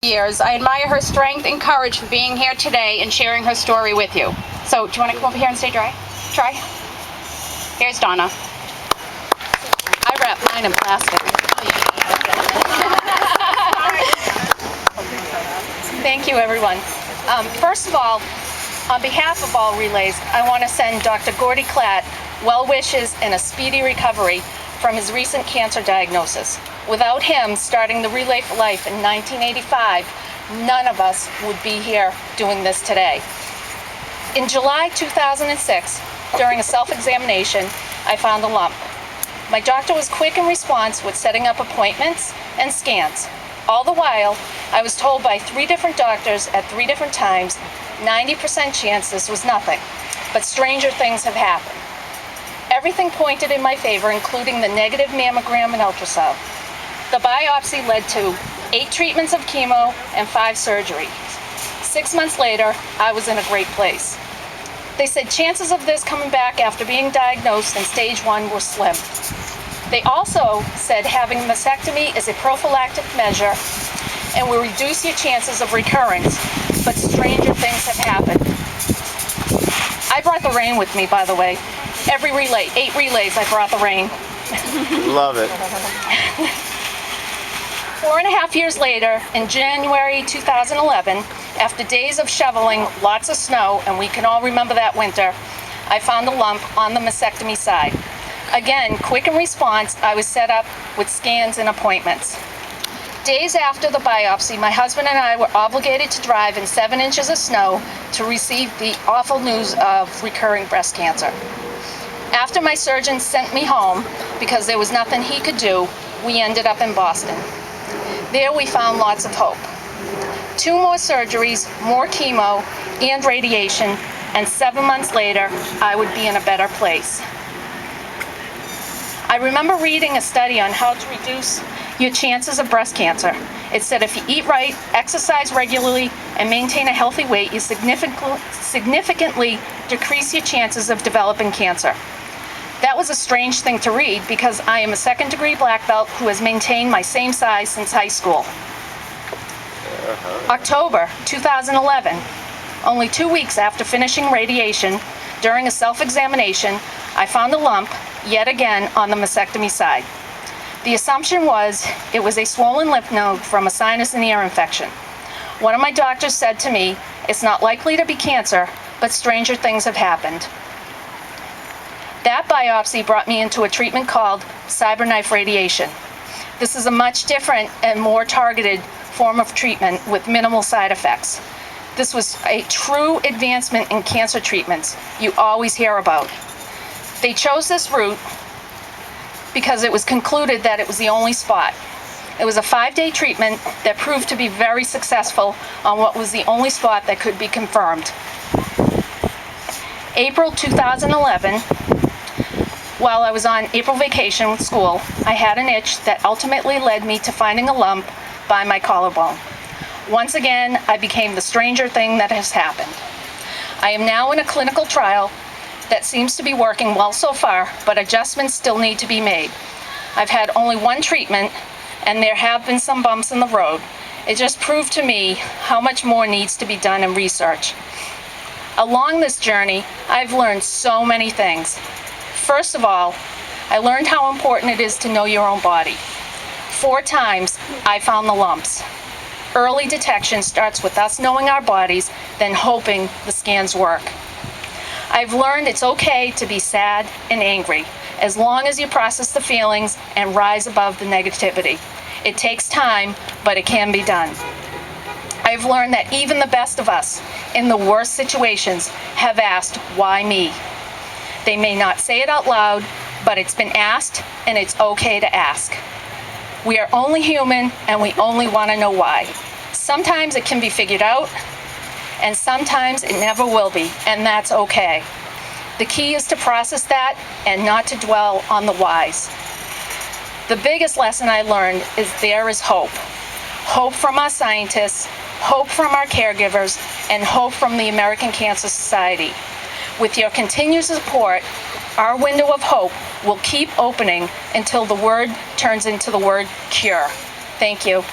years. I admire her strength and courage for being here today and sharing her story with you. So, do you want to come over here and stay dry? Try. Here's Donna. I wrap mine in plastic. Thank you, everyone. First of all, on behalf of all relays, I want to send Dr. Gordy Klatt well wishes and a speedy recovery from his recent cancer diagnosis. Without him starting the Relay for Life in 1985, none of us would be here doing this today. In July 2006, during a self-examination, I found a lump. My doctor was quick in response with setting up appointments and scans. All the while, I was told by 3 different doctors at 3 different times, 90% chance this was nothing, but stranger things have happened. Everything pointed in my favor, including the negative mammogram and ultrasound. The biopsy led to 8 treatments of chemo and 5 surgeries. 6 months later, I was in a great place. They said chances of this coming back after being diagnosed in stage 1 were slim. They also said having a mastectomy is a prophylactic measure and will reduce your chances of recurrence, but stranger things have happened. I brought the rain with me, by the way. Every relay, 8 relays, I brought the rain. Love it. 4.5 years later, in January 2011, after days of shoveling lots of snow, and we can all remember that winter, I found a lump on the mastectomy side. Again, quick in response, I was set up with scans and appointments. Days after the biopsy, my husband and I were obligated to drive in 7 inches of snow to receive the awful news of recurring breast cancer. After my surgeon sent me home, because there was nothing he could do, we ended up in Boston. There we found lots of hope. 2 more surgeries, more chemo, and radiation, and 7 months later, I would be in a better place. I remember reading a study on how to reduce your chances of breast cancer. It said if you eat right, exercise regularly, and maintain a healthy weight, you significantly decrease your chances of developing cancer. That was a strange thing to read because I am a 2nd-degree black belt who has maintained my same size since high school. October 2011, only 2 weeks after finishing radiation, during a self-examination, I found a lump, yet again, on the mastectomy side. The assumption was it was a swollen lymph node from a sinus and ear infection. One of my doctors said to me, "It's not likely to be cancer, but stranger things have happened." That biopsy brought me into a treatment called cyberknife radiation. This is a much different and more targeted form of treatment with minimal side effects. This was a true advancement in cancer treatments you always hear about. They chose this route because it was concluded that it was the only spot. It was a 5-day treatment that proved to be very successful on what was the only spot that could be confirmed. April 2011, while I was on April vacation with school, I had an itch that ultimately led me to finding a lump by my collarbone. Once again, I became the stranger thing that has happened. I am now in a clinical trial that seems to be working well so far, but adjustments still need to be made. I've had only 1 treatment, and there have been some bumps in the road. It just proved to me how much more needs to be done in research. Along this journey, I've learned so many things. First of all, I learned how important it is to know your own body. 4 times, I found the lumps. Early detection starts with us knowing our bodies, then hoping the scans work. I've learned it's okay to be sad and angry, as long as you process the feelings and rise above the negativity. It takes time, but it can be done. I've learned that even the best of us, in the worst situations, have asked, "Why me?" They may not say it out loud, but it's been asked, and it's okay to ask. We are only human, and we only want to know why. Sometimes it can be figured out, and sometimes it never will be, and that's okay. The key is to process that and not to dwell on the whys. The biggest lesson I learned is there is hope. Hope from our scientists, hope from our caregivers, and hope from the American Cancer Society. With your continued support, our window of hope will keep opening until the word turns into the word cure. Thank you.